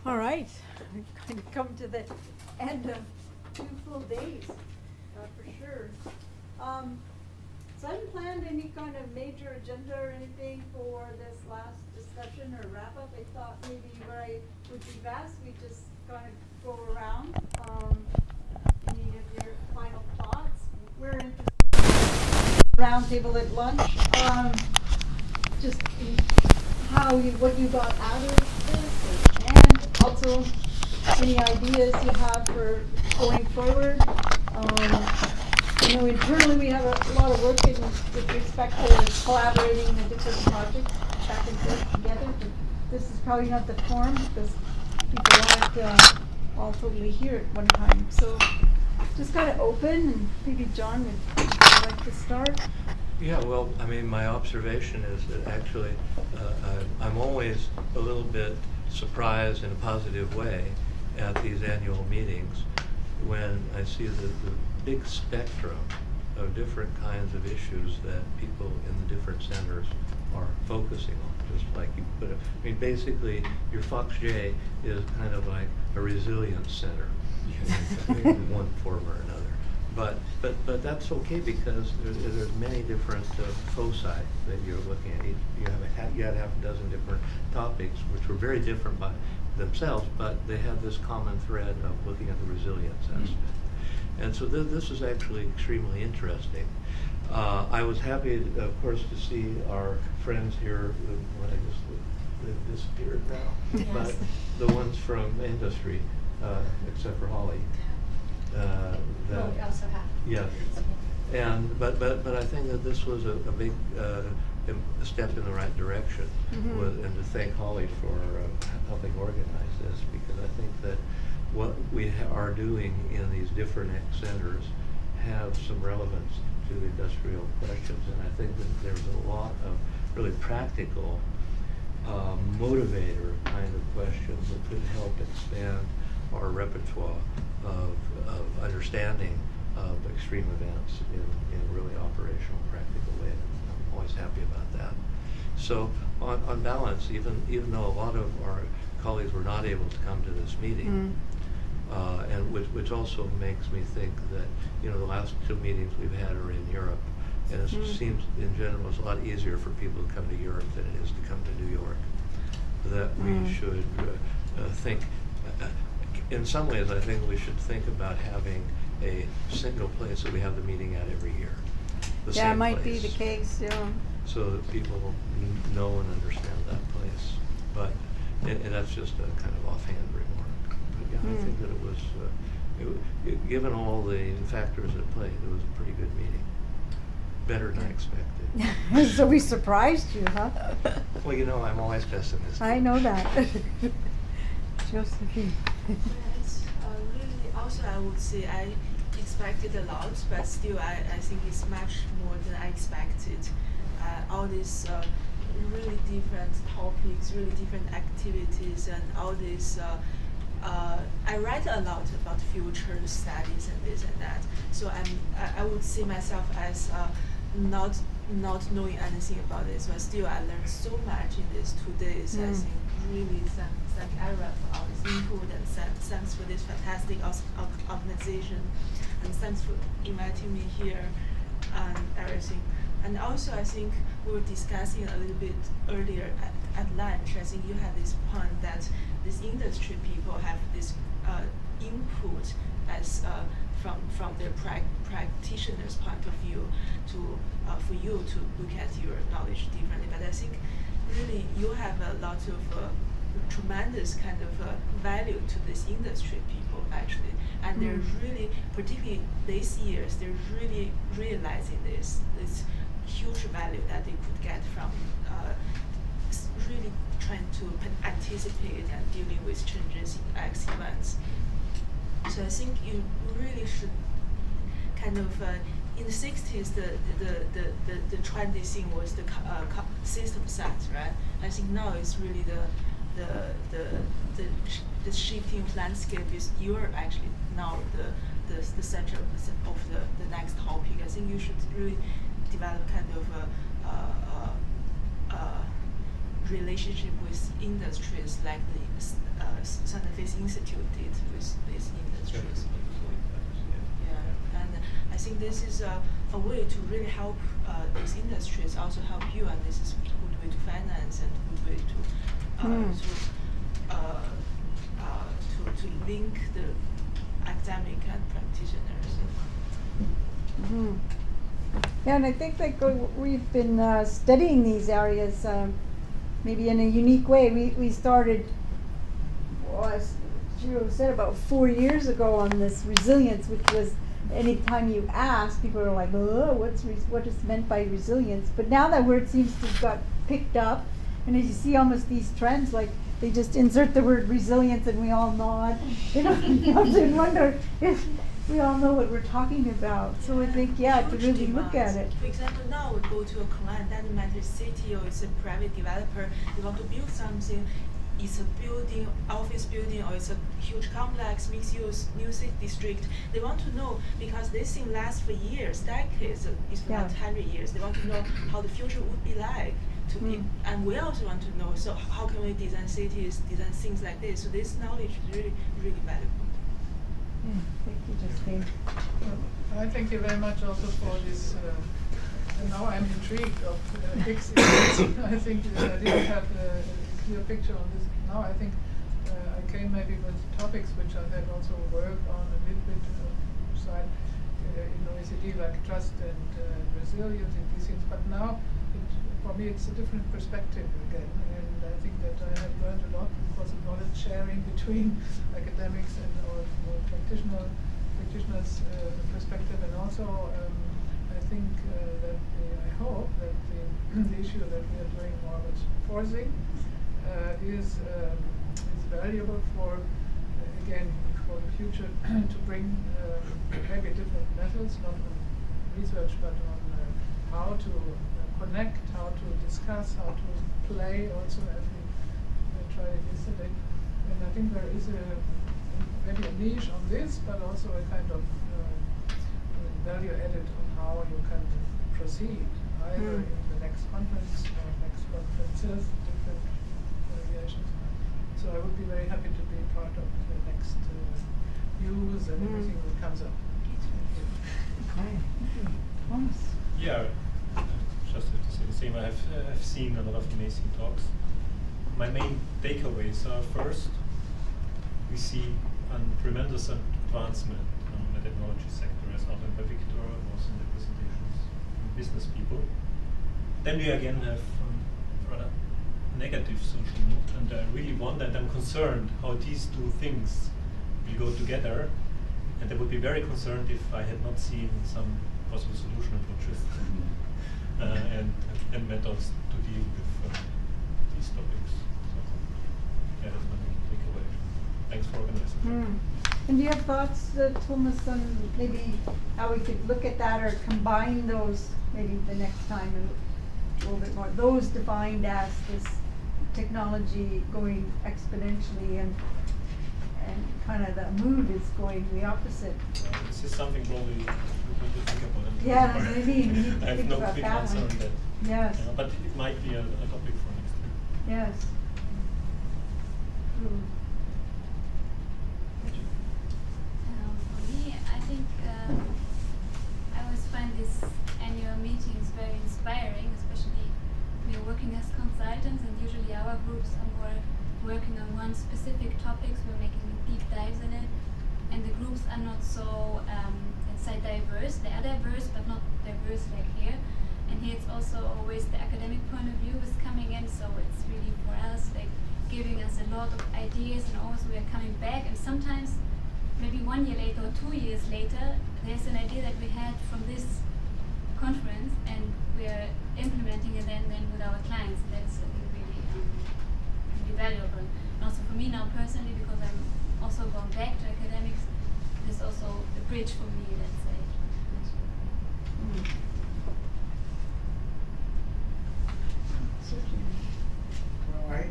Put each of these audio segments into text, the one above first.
All right, we've kind of come to the end of 2 full days, for sure. So I hadn't planned any kind of major agenda or anything for this last discussion or wrap-up. I thought maybe what I would be best, we just kind of go around, any of your final thoughts. We're interested in roundtable at lunch, just what you got out of this, and also any ideas you have for going forward. Internally we have a lot of work with respect to collaborating the different projects back and forth together, but this is probably not the forum because people aren't all totally here at one time. So just kind of open, and maybe John would like to start. Yeah, well, I mean, my observation is that actually I'm always a little bit surprised in a positive way at these annual meetings when I see the big spectrum of different kinds of issues that people in the different centers are focusing on. Just like you put it, I mean, basically, your Fox J is kind of like a resilience center in one form or another. But that's okay because there's many different foci that you're looking at. You had half a dozen different topics, which were very different by themselves, but they have this common thread of looking at the resilience aspect. And so this is actually extremely interesting. I was happy, of course, to see our friends here, when I just they've disappeared now, Yes. but the ones from industry, except for Holly. We also have. Yes, but I think that this was a big step in the right direction, Mm-hmm. and to thank Holly for helping organize this, because I think that what we are doing in these different X centers have some relevance to the industrial questions, and I think that there's a lot of really practical motivator kind of questions that could help expand our repertoire of understanding of extreme events in a really operational, practical way. I'm always happy about that. So on balance, even though a lot of our colleagues were not able to come to this meeting, and which also makes me think that the last 2 meetings we've had are in Europe, and it seems in general it's a lot easier for people to come to Europe than it is to come to New York. That we should think. In some ways, I think we should think about having a single place that we have the meeting at every year. Yeah, it might be the case, yeah. So that people know and understand that place. But, and that's just a kind of offhand remark. But yeah, I think that it was, given all the factors at play, it was a pretty good meeting. Better than I expected. So we surprised you, huh? Well, I'm always pessimistic. I know that. Josephine. Yes, really, also I would say I expected a lot, but still I think it's much more than I expected. All these really different topics, really different activities, and all this. I write a lot about future studies and this and that. So I would see myself as not knowing anything about this, but still I learned so much in these 2 days. I think really thank Ira for all this input, and thanks for this fantastic organization, and thanks for inviting me here and everything. And also I think we were discussing a little bit earlier at lunch. I think you had this point that these industry people have this input as from their practitioner's point of view to for you to look at your knowledge differently. But I think really you have a lot of tremendous kind of value to this industry people actually, and they're really, particularly these years, they're really realizing this huge value that they could get from really trying to anticipate and dealing with changes in X events. So I think you really should kind of in the 60s the trendy thing was the system set, right? I think now it's really the shifting landscape is you're actually now the center of the next topic. I think you should really develop kind of relationship with industries like the Santa Fe Institute did with these industries. Yeah, and I think this is a way to really help these industries, also help you, and this is a good way to finance and good way to to link the academic and practitioners. Mm-hmm. Yeah, and I think like we've been studying these areas maybe in a unique way. We started, well, as Jiro said, about 4 years ago on this resilience, which was anytime you ask, people are like, oh, what is meant by resilience? But now that word seems to have got picked up, and as you see almost these trends, like they just insert the word resilience and we all nod. You know, you often wonder if we all know what we're talking about. So I think, yeah, to Huge really look at demands. it. For example, now we go to a client, doesn't matter city or it's a private developer, they want to build something, it's a building, office building, or it's a huge complex, mixed use, new city district. They want to know, because this thing lasts for years, decades, if not 100 years. They want to know how the future would be like. And we also want to know, so how can we design cities, design things like this? So this knowledge is really, really valuable. Thank you, Justine. I thank you very much also for this, and now I'm intrigued of X events. I think I didn't have a clear picture on this. Now I think I came maybe with topics which I had also worked on a little bit side in OECD, like trust and resilience and these things. But now, for me, it's a different perspective again, and I think that I have learned a lot because of knowledge sharing between academics and our more practitioners' perspective, and also I think that I hope that the issue that we are doing more with forcing is valuable for again for the future to bring maybe different methods, not on research but on how to connect, how to discuss, how to play also, as we tried it yesterday. And I think there is maybe a niche on this, but also a kind of value added on how you can proceed, either in the next conference or next conferences, different variations. So I would be very happy to be part of the next news and everything that comes up. Okay. Thomas. Yeah. Just have to say the same. I've seen a lot of amazing talks. My main takeaways are, first, we see a tremendous advancement in the technology sector, as outlined by Victor, also in the presentations from business people. Then we again have rather negative social mood, and I really wonder, and I'm concerned how these two things will go together, and I would be very concerned if I had not seen some possible solution approaches. And methods to deal with these topics. So, yeah, that's my main takeaway. Thanks for organizing. And do you have thoughts, Thomas, on maybe how we could look at that or combine those maybe the next time a little bit more? Those defined as this technology going exponentially and kind of the mood is going the opposite. This is something probably we need to think about. Yeah, that's what I mean. We need to I have think no about big that answer one. on that. Yes. But it might be a topic for next year. Yes. True. For me, I think I always find these annual meetings very inspiring, especially we are working as consultants, and usually our groups are more working on one specific topic, so we're making deep dives in it, and the groups are not so, let's say, diverse. They are diverse, but not diverse like here. And here it's also always the academic point of view is coming in, so it's really for us like giving us a lot of ideas, and always we are coming back, and sometimes maybe 1 year later or 2 years later there's an idea that we had from this conference and we are implementing it then with our clients, and that's really valuable. And also for me now personally, because I'm also going back to academics, there's also a bridge for me, let's say. Well,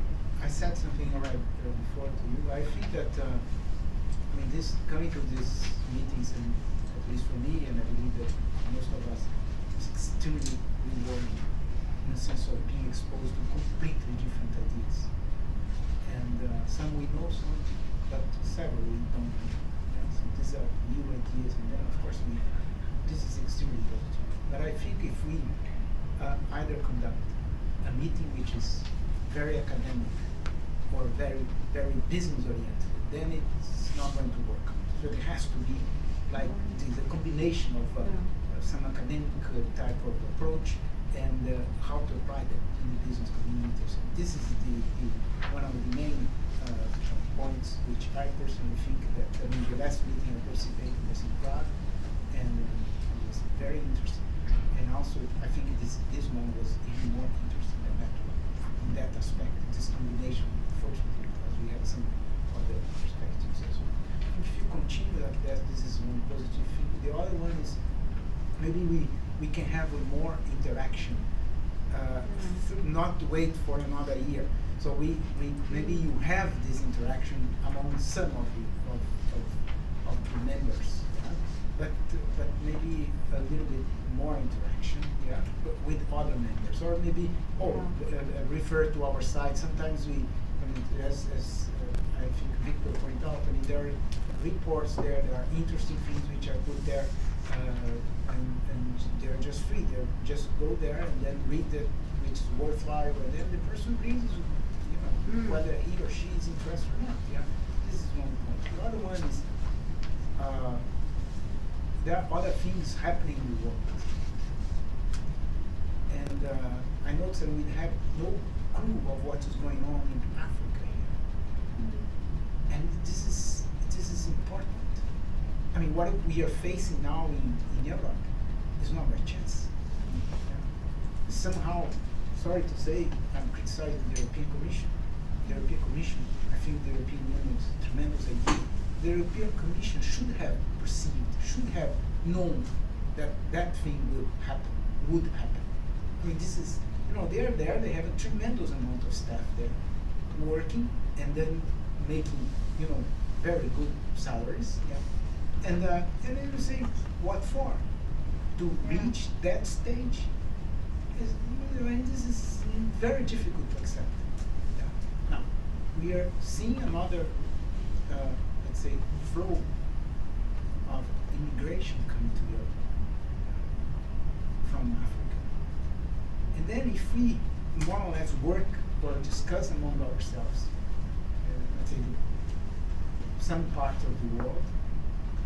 I said something already before to you. I think that I mean, this coming to these meetings, and at least for me, and I believe that most of us, is extremely rewarding in the sense of being exposed to completely different don't do. Yeah, so these are new ideas, and then of course this is extremely positive. But I think if we either conduct a meeting which is very academic or very, very business oriented, then it's not going to work. So it has to be like the combination of some academic type of approach and how to apply that in the business community. So this is one of the main points which I personally think that the last meeting I participated was in Prague, and it was very interesting. And also, I think this one was even more interesting than that one in that aspect. This combination, fortunately, because we had some other perspectives as well. If you continue like that, this is one positive thing. The other one is maybe we can have a more interaction, not wait for another year. So we maybe you have this interaction among some of the members, yeah? but maybe a little bit more interaction, yeah, but with other members, or maybe refer to our site. Sometimes as I think Victor pointed out, there are reports there are interesting things which are put there, and they're just free. They just go there and then read it, which is worthwhile, and then the person reads, whether he or she is interested or not. Yeah, this is one point. The other one is there are other things happening in the world, and I noticed that we have no clue of what is going on in Africa here, and this is important. I mean, what we are facing now in Europe is not by chance. Yeah. Somehow, sorry to say, I'm criticizing the European Commission. The European Commission, I think the European Union is a tremendous idea. The European Commission should have perceived, should have known that that thing would happen. I mean, this is, they're there, they have a tremendous amount of staff there working and then making, very good salaries. Yeah. And then you say, what for? To reach that stage? This is very difficult to accept. Yeah. Now, we are seeing another, let's say, flow of immigration coming to Europe from Africa. And then if we more or less work or discuss among ourselves, let's say, some part of the world,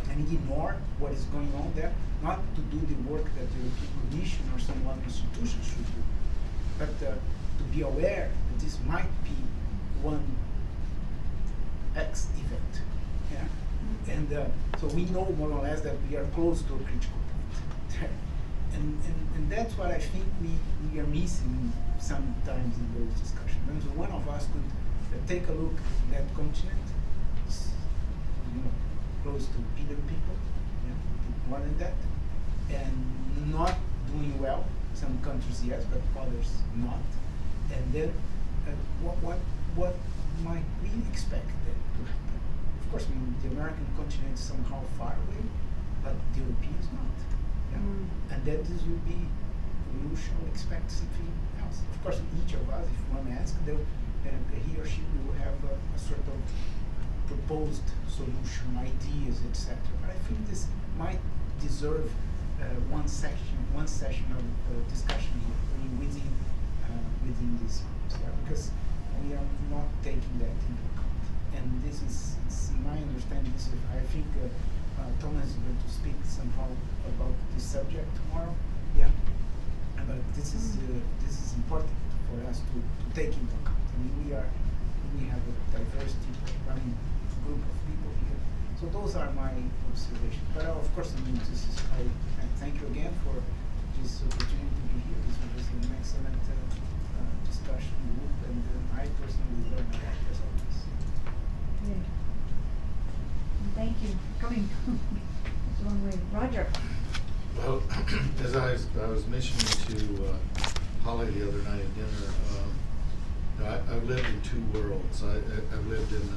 and ignore what is going on there, not to do the work that the European Commission or some other institution should do, but to be aware that this might be one X event. Yeah? And so we know more or less that we are close to a critical point. and that's what I think we are missing sometimes in those discussions. And so one of us could take a look at that continent, close to 1 billion people, more than that, and not doing well. Some countries yes, but others not. And then what might we expect then to happen? Of course, the American continent is somehow far away, but the European is not. Yeah? And then this will be, we shall expect something else. Of course, each of us, if one asks, he or she will have a sort of proposed solution, ideas, etc. But I think this might deserve one session of discussion within these groups, yeah, because we are not taking that into account. And this is, in my understanding, I think Thomas is going to speak somehow about this subject tomorrow. Yeah, but this is important for us to take into account. I mean, we have a diversity, group of people here. So those are my observations. But of course, I thank you again for this opportunity to be here. This was an excellent discussion group, and I personally learned a lot as always. Yeah. Thank you for coming. It's a long way. Roger. Well, as I was mentioning to Holly the other night at dinner, I've lived in two worlds. I've lived in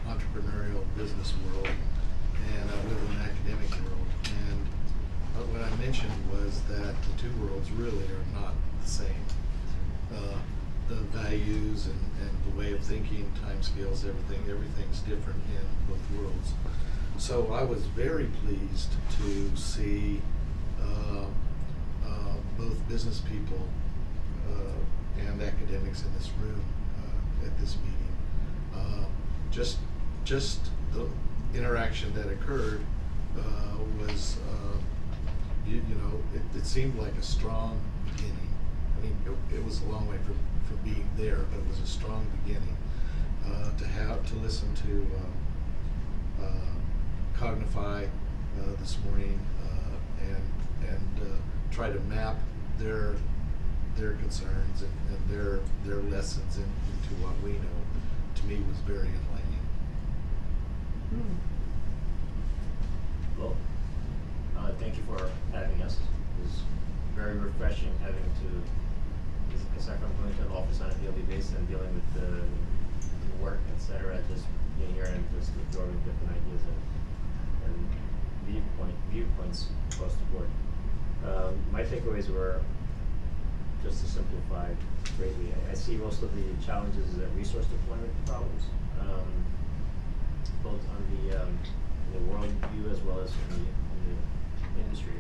entrepreneurial business world, and I live in an academic world. And what I mentioned was that the two worlds really are not the same. the values and the way of thinking, timescales, everything's different in both worlds. So I was very pleased to see both business people and academics in this room at this meeting. Just the interaction that occurred was, you know, it seemed like a strong beginning. I mean, it was a long way from being there, but it was a strong beginning to listen to Cognify this morning and try to map their concerns and their lessons into what we know. To me, was very enlightening. Well, thank you for having us. It was very refreshing having to, aside from going to an office on a daily basis and dealing with the work, etc., just being here and just absorbing different ideas and viewpoints across the board. My takeaways were, just to simplify greatly, I see most of the challenges as resource deployment problems, both on the world view as well as in the industry.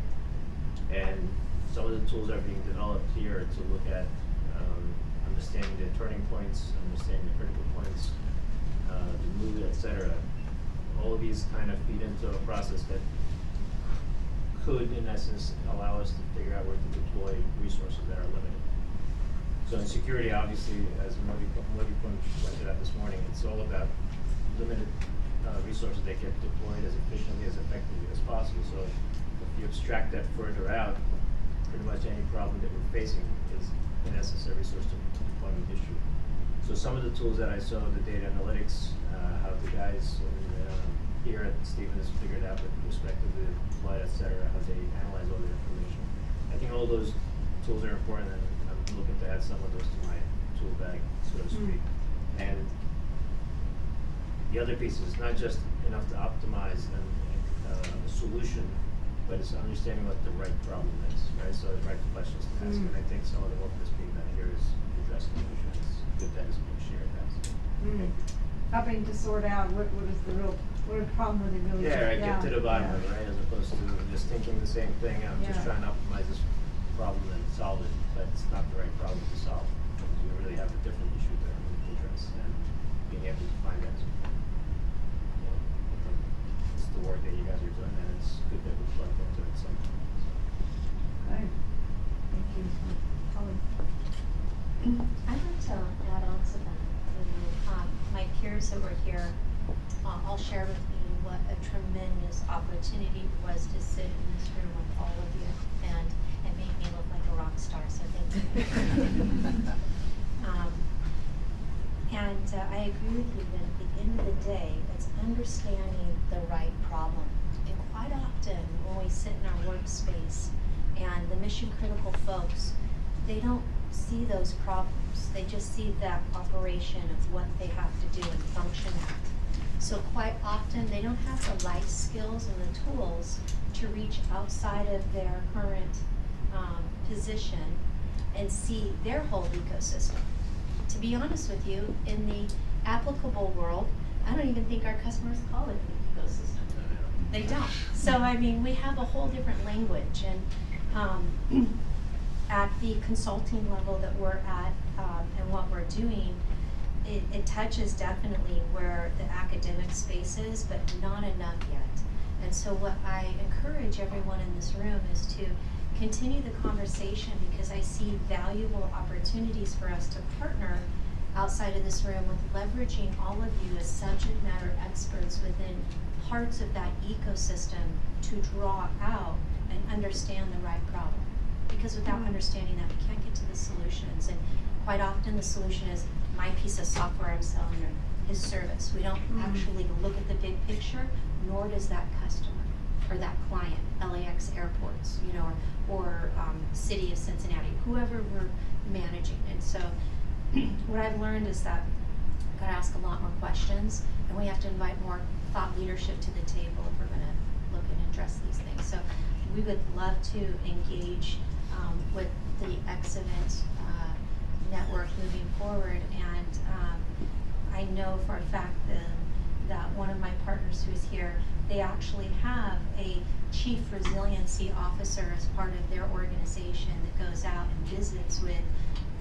And some of the tools are being developed here to look at understanding the turning points, understanding the critical points, the mood, etc. All of these kind of feed into a process that could, in essence, allow us to figure out where to deploy resources that are limited. So in security, obviously, as Modi pointed out this morning, it's all about limited resources that get deployed as efficiently, as effectively as possible. So if you abstract that further out, pretty much any problem that we're facing is, in essence, a resource deployment issue. So some of the tools that I saw, the data analytics, how the guys here at Stevens figured out with respect to the flood, et cetera, how they analyze all the information. I think all those tools are important, and I'm looking to add some of those to my tool bag, so to speak. And the other piece is not just enough to optimize a solution, but it's understanding what the right problem is, right? So the right questions to ask. And I think some of the work that's being done here is addressing the issue. It's good that it's being shared. Helping to sort out what is the real, what problem are they really? Yeah, right, get to the bottom of it, right? As opposed to just thinking the same thing, I'm just trying to optimize this problem and solve it, but it's not the right problem to solve. You really have a different issue there to address, and being able to find that. It's the work that you guys are doing, and it's good that we plugged into it somehow. Okay. Thank you. Holly. I'd like to add on to that. My peers that were here all shared with me what a tremendous opportunity it was to sit in this room with all of you, and it made me look like a rock star, so thank you. I agree with you that at the end of the day, it's understanding the right problem. And quite often when we sit in our workspace and the mission critical folks, they don't see those problems. They just see that operation of what they have to do and function at. So quite often they don't have the life skills and the tools to reach outside of their current position and see their whole ecosystem. To be honest with you, in the applicable world, I don't even think our customers call it an ecosystem. They don't. So I mean, we have a whole different language, and at the consulting level that we're at and what we're doing, it touches definitely where the academic space is, but not enough yet. And so what I encourage everyone in this room is to continue the conversation, because I see valuable opportunities for us to partner outside of this room with leveraging all of you as subject matter experts within parts of that ecosystem to draw out and understand the right problem. Because without understanding that, we can't get to the solutions. And quite often the solution is my piece of software I'm selling or his service. We don't actually look at the big picture, nor does that customer or that client, LAX airports, you know, or city of Cincinnati, whoever we're managing. And so what I've learned is that I've got to ask a lot more questions, and we have to invite more thought leadership to the table if we're going to look and address these things. So we would love to engage with the excellent network moving forward. And I know for a fact that one of my partners who's here, they actually have a chief resiliency officer as part of their organization that goes out and visits with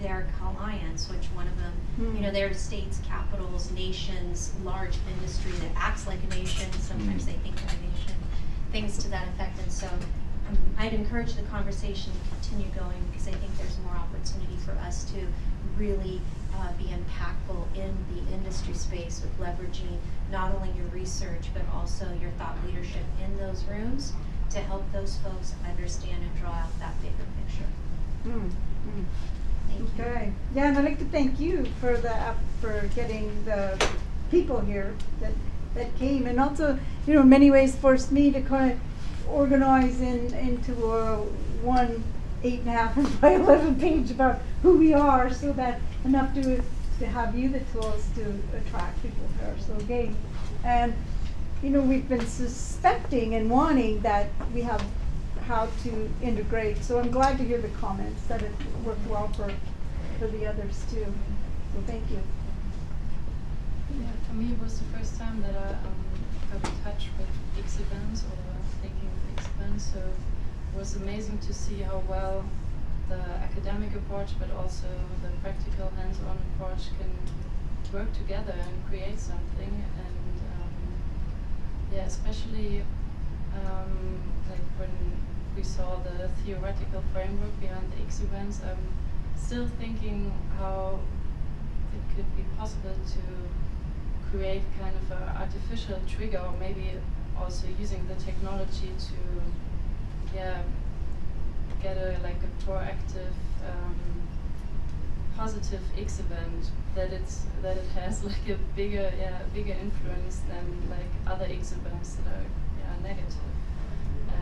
their clients, which one of them, you know, their states, capitals, nations, large industry that acts like a nation, sometimes they think they're a nation, things to that effect. And so I'd encourage the conversation to continue going, because I think there's more opportunity for us to really be impactful in the industry space with leveraging not only your research, but also your thought leadership in those rooms to help those folks understand and draw out that bigger picture. Thank you. Okay. Yeah, and I'd like to thank you for for getting the people here that came, and also, you know, in many ways forced me to kind of organize into one 8.5 by 11 page about who we are, so that enough to have you the tools to attract people here. So again, and you know, we've been suspecting and wanting that we have how to integrate. So I'm glad to hear the comments that it worked well for the others too. So thank you. Yeah, for me it was the first time that I got in touch with X events or thinking of X events. So it was amazing to see how well the academic approach, but also the practical hands-on approach can work together and create something. And yeah, especially like when we saw the theoretical framework behind the X events, I'm still thinking how it could be possible to create kind of an artificial trigger, or maybe also using the technology to, yeah, get a proactive, positive X event that it has like a bigger influence than like other X events that are negative.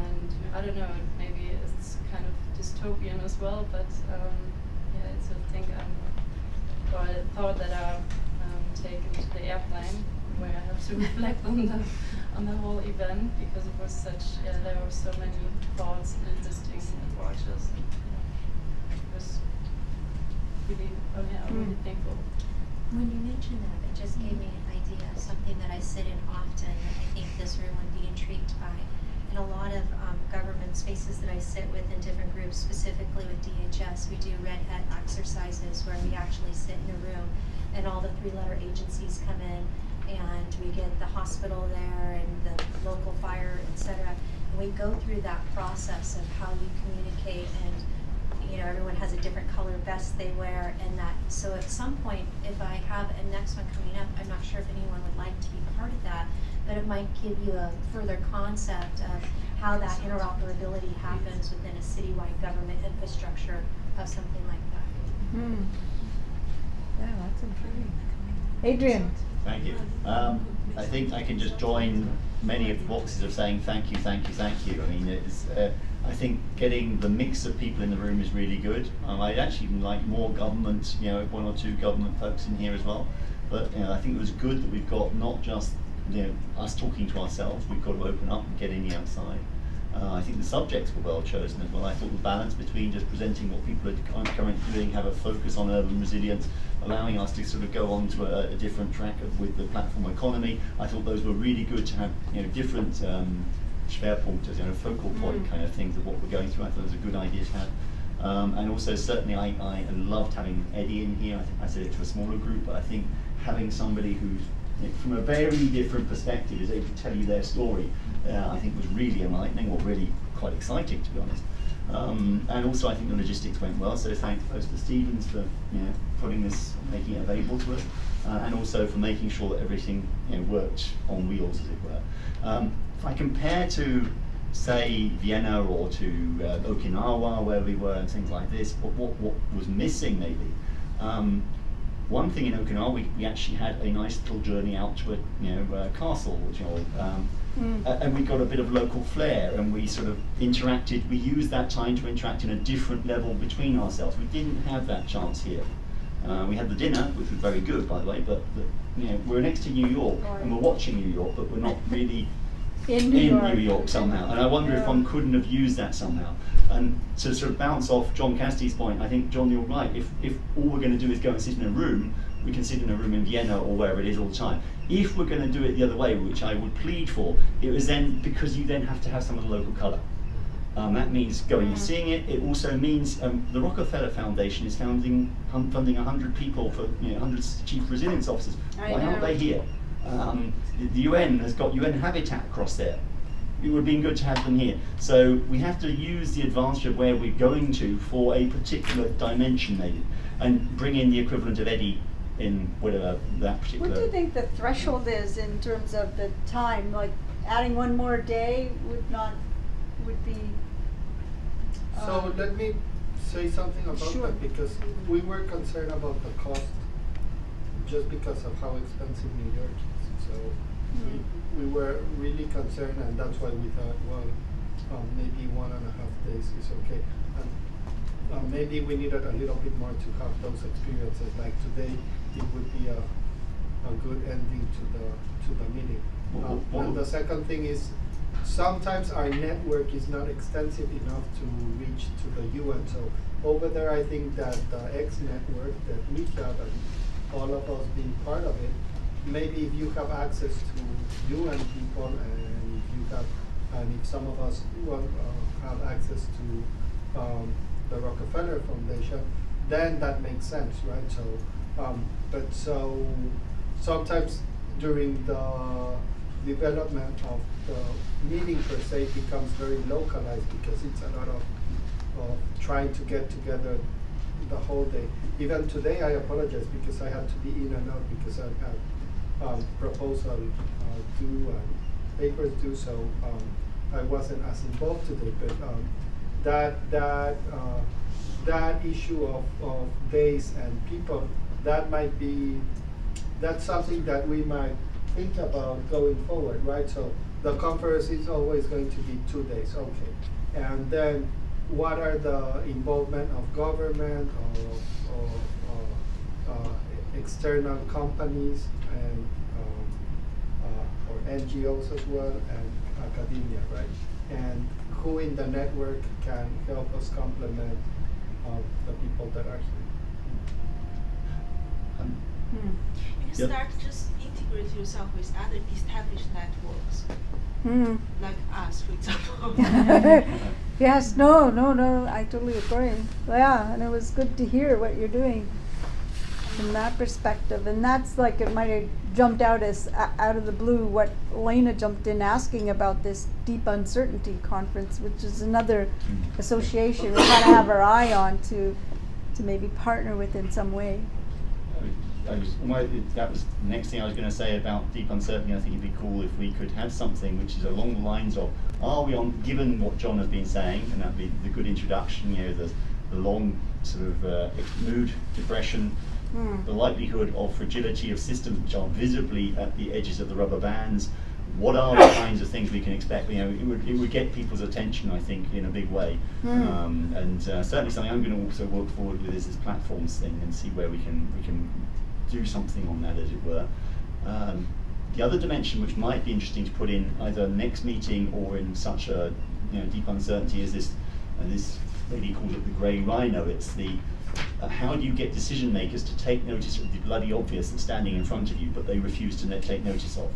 And I don't know, maybe it's kind of dystopian as well, but yeah, it's a thing or a thought that I take into the airplane, where I have to reflect on the whole event, because it was such, there were so many thoughts and interesting approaches. And, it was really, really thankful. When you mentioned that, it just gave me an idea of something that I sit in often that I think this room would be intrigued by. In a lot of government spaces that I sit with in different groups, specifically with DHS, we do red hat exercises where we actually sit in a room and all the 3-letter agencies come in, and we get the hospital there and the local fire, etc. And we go through that process of how you communicate, and you know, everyone has a different color vest they wear, and that. So at some point, if I have a next one coming up, I'm not sure if anyone would like to be part of that, but it might give you a further concept of how that interoperability happens within a citywide government infrastructure of something like that. Yeah, that's intriguing. Adrian. Thank you. I think I can just join many of the boxes of saying thank you, thank you, thank you. I mean, it's, I think getting the mix of people in the room is really good. I'd actually like more government, you know, 1 or 2 government folks in here as well. But you know, I think it was good that we've got not just, you know, us talking to ourselves, we've got to open up and get in the outside. I think the subjects were well chosen as well. I thought the balance between just presenting what people are currently doing, have a focus on urban resilience, allowing us to sort of go on to a different track with the platform economy. I thought those were really good to have, you know, different Schwerpunkte, you know, focal point kind of things of what we're going through. I thought it was a good idea to have. And also certainly I loved having Eddie in here. I think I said it to a smaller group, but I think having somebody who's, you know, from a very different perspective is able to tell you their story, I think was really enlightening, or really quite exciting, to be honest. And also I think the logistics went well, so thanks both to Stevens for, you know, putting this, making it available to us, and also for making sure that everything, you know, worked on wheels, as it were. If I compare to, say, Vienna or to Okinawa, where we were, and things like this, what was missing maybe? One thing in Okinawa, we actually had a nice little journey out to a castle, which, you know, and we got a bit of local flair, and we sort of interacted. We used that time to interact in a different level between ourselves. We didn't have that chance here. We had the dinner, which was very good, by the way, but you know, we're next to New York, and we're watching New York, but we're not really In New York. somehow. And I wonder if Yeah. one couldn't have used that somehow. And to sort of bounce off John Cassidy's point, I think, John, you're right. If all we're going to do is go and sit in a room, we can sit in a room in Vienna or wherever it is all the time. If we're going to do it the other way, which I would plead for, it was then because you then have to have some of the local colour. That means going and seeing it. It also means the Rockefeller Foundation is funding 100 people for 100 chief resilience officers. I Why aren't know. they here? The UN has got UN Habitat across there. It would have been good to have them here. So we have to use the advantage of where we're going to for a particular dimension maybe, and bring in the equivalent of Eddie in whatever that particular... What do you think the threshold is in terms of the time? Like adding one more day would be... So let me say something about Sure. that, because we were concerned about the cost just because of how expensive New York is. So we were really concerned, and that's why we thought, well, maybe 1.5 days is okay. And maybe we needed a little bit more to have those experiences. Like today, it would be a good ending to the meeting. And the second thing is, sometimes our network is not extensive enough to reach to the UN. So over there, I think that the X network that we have, and all of us being part of it, maybe if you have access to UN people, and if some of us have access to the Rockefeller Foundation, then that makes sense, right? So, but sometimes during the development of the meeting per se, it becomes very localized because it's a lot of trying to get together the whole day. Even today, I apologize because I had to be in and out because I had proposal due and papers due, so I wasn't as involved today. But that issue of days and people, that's something that we might think about going forward, right? So the conference is always going to be 2 days, okay. And then what are the involvement of government or external companies and or NGOs as well, and academia, right? And who in the network can help us complement the people that are here. You start just integrate yourself with other established networks, like us, for example. Yes, no, I totally agree. Yeah, and it was good to hear what you're doing from that perspective. And that's like, it might have jumped out as out of the blue what Elena jumped in asking about this Deep Uncertainty Conference, which is another association we kind of have our eye on to maybe partner with in some way. That was the next thing I was going to say about deep uncertainty. I think it'd be cool if we could have something which is along the lines of, are we on, given what John has been saying, and that'd be the good introduction, the long sort of mood, depression, the likelihood of fragility of systems which are visibly at the edges of the rubber bands. What are the kinds of things we can expect? It would get people's attention, I think, in a big way. And certainly something I'm going to also work forward with is this platforms thing, and see where we can do something on that, as it were. The other dimension which might be interesting to put in either next meeting or in such a deep uncertainty is this lady called it the grey rhino. It's the how do you get decision makers to take notice of the bloody obvious that's standing in front of you, but they refuse to take notice of.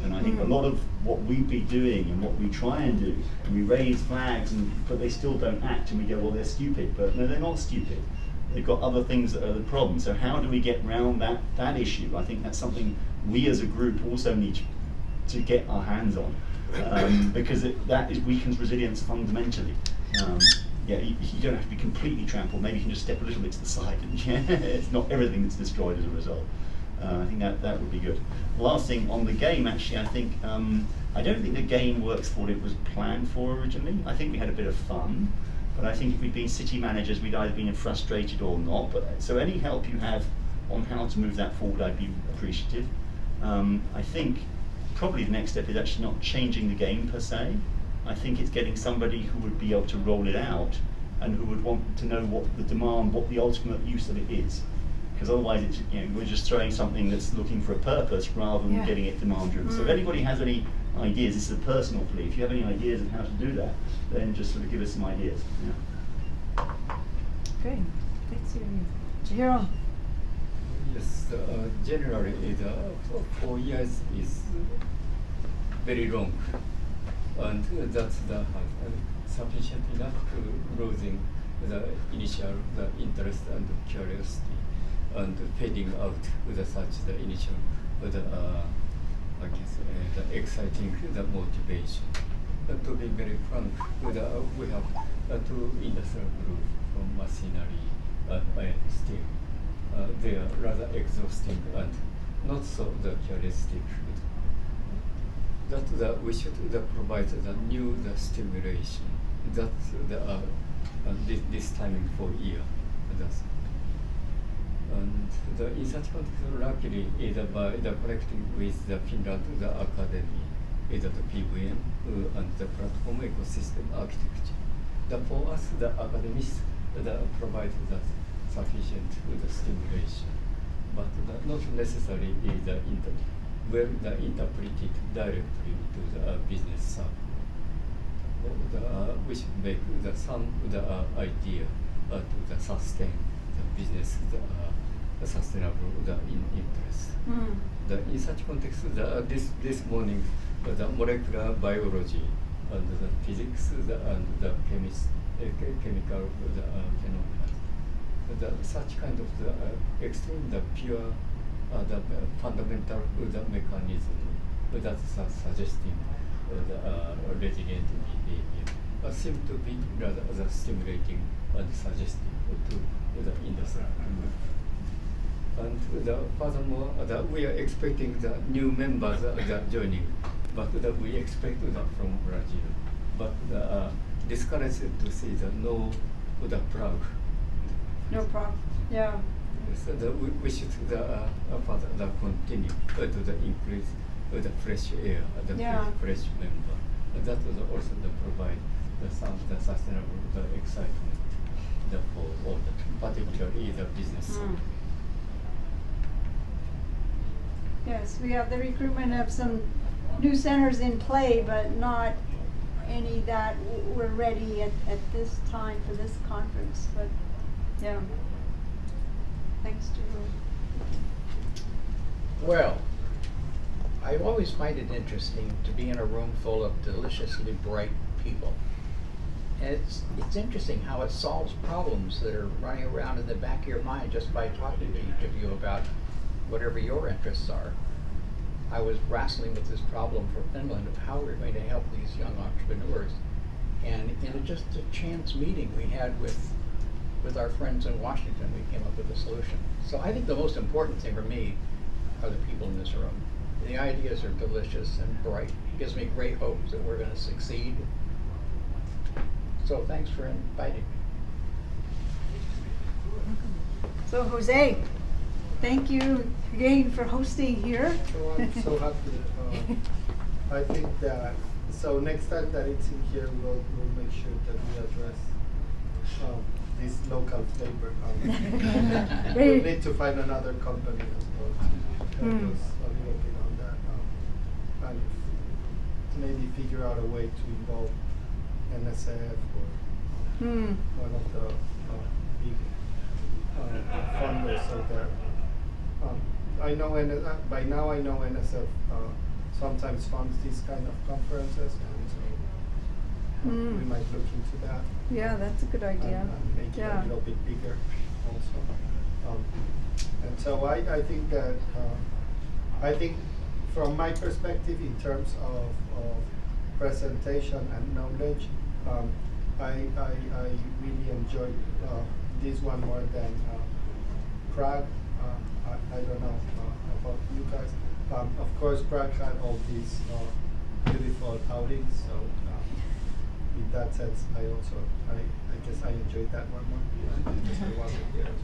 And I think a lot of what we be doing and what we try and do, and we raise flags, but they still don't act, and we go, well, they're stupid. But no, they're not stupid. They've got other things that are the problem. So how do we get around that issue? I think that's something we as a group also need to get our hands on, because that weakens resilience fundamentally. You don't have to be completely trampled. Maybe you can just step a little bit to the side, and it's not everything that's destroyed as a result. I think that would be good. Last thing on the game, actually, I think I don't think the game works for what it was planned for originally. I think we had a bit of fun. But I think if we'd been city managers, we'd either been frustrated or not. So any help you have on how to move that forward, I'd be appreciative. I think probably the next step is actually not changing the game per se. I think it's getting somebody who would be able to roll it out and who would want to know what the ultimate use of it is. Because otherwise, we're just throwing something that's looking for a purpose rather than getting it demand driven. So if anybody has any ideas. This is a personal plea. If you have any ideas on how to do that, then just sort of give us some ideas. Yeah. Okay, thanks, Chihiro. Yes, generally, 4 years is very long, and that's sufficient enough to losing the initial interest and curiosity, and fading out such the initial I guess the exciting motivation. To be very frank, we have 2 industrial groups from machinery and steel. They are rather exhausting and not so curiosity. That we should provide the new stimulation. That's this timing for year. That's and in such context, luckily, by connecting with the Finland Academy, the PVM and the platform ecosystem architecture. For us, the academics provide the sufficient stimulation, but not necessarily interpreted directly to the business side. We should make some idea to sustain the business sustainable interest. In such context, this morning, the molecular biology and the physics and the chemical phenomena, such kind of extreme pure fundamental mechanism that's suggesting the resilient behavior seem to be rather stimulating and suggestive to the industry. And furthermore, we are expecting the new members joining, but we expect from Brazil. But discouraged to see no Prague. No problem, yeah. So we should further continue to increase the fresh air, fresh member. That will also provide some sustainable excitement for all, particularly the business. Yes, we have the recruitment of some new centers in play, but not any that were ready at this time for this conference. But yeah, thanks to you. Well, I always find it interesting to be in a room full of deliciously bright people. And it's interesting how it solves problems that are running around in the back of your mind just by talking to each of you about whatever your interests are. I was wrestling with this problem for Finland of how we're going to help these young entrepreneurs. And in just a chance meeting we had with our friends in Washington, we came up with a solution. So I think the most important thing for me are the people in this room. The ideas are delicious and bright. It gives me great hope that we're going to succeed. So thanks for inviting me. So Jose, thank you again for hosting here. So I'm so happy. I think that, so next time that it's in here, we'll make sure that we address this local flavor. We need to find another company as well to help us a little bit on that. And maybe figure out a way to involve NSF or one of the big funders out there. I know by now I know NSF sometimes funds these kind of conferences, and so we might look into that. Yeah, that's a good idea. And make it a little bit bigger also. And so I think that from my perspective in terms of presentation and knowledge, I really enjoyed this one more than Prague. I don't know about you guys. Of course, Prague had all these beautiful outings, so in that sense, I guess I enjoyed that one more because I wasn't here as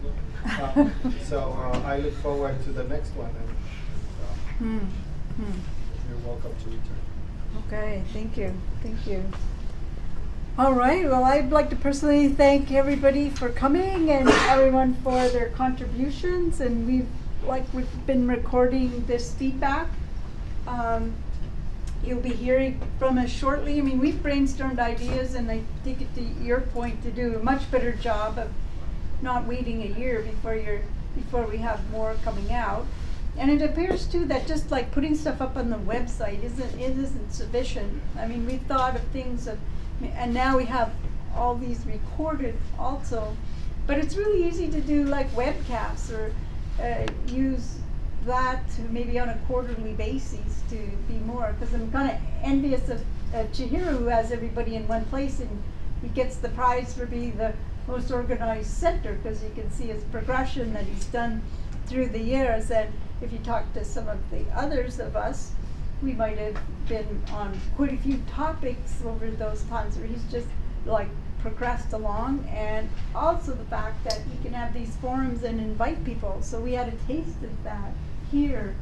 well. So I look forward to the next one, and you're welcome to return. Okay, thank you. All right, well, I'd like to personally thank everybody for coming and everyone for their contributions, and we've been recording this feedback. you'll be hearing from us shortly. I mean, we've brainstormed ideas, and I think it to your point to do a much better job of not waiting a year before we have more coming out. And it appears too that just like putting stuff up on the website isn't sufficient. I mean, we've thought of things and now we have all these recorded also, but it's really easy to do like webcasts or use that maybe on a quarterly basis to be more, because I'm kind of envious of Chihiro, who has everybody in one place, and he gets the prize for being the most organized center, because you can see his progression that he's done through the years. And if you talk to some of the others of us, we might have been on quite a few topics over those times where he's just like progressed along, and also the fact that he can have these forums and invite people. So we had a taste of that here.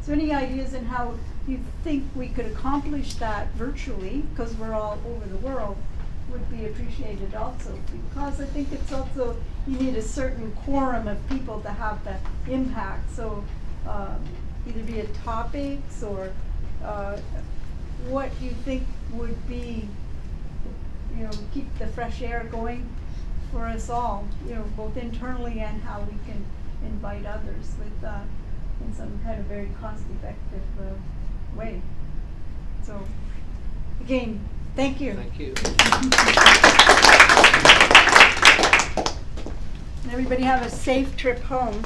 So any ideas on how you think we could accomplish that virtually, because we're all over the world, would be appreciated also, because I think it's also, you need a certain quorum of people to have the impact. So either be it topics or what you think would be, keep the fresh air going for us all, both internally and how we can invite others with in some kind of very cost-effective way. So again, thank you. Thank you. And everybody have a safe trip home.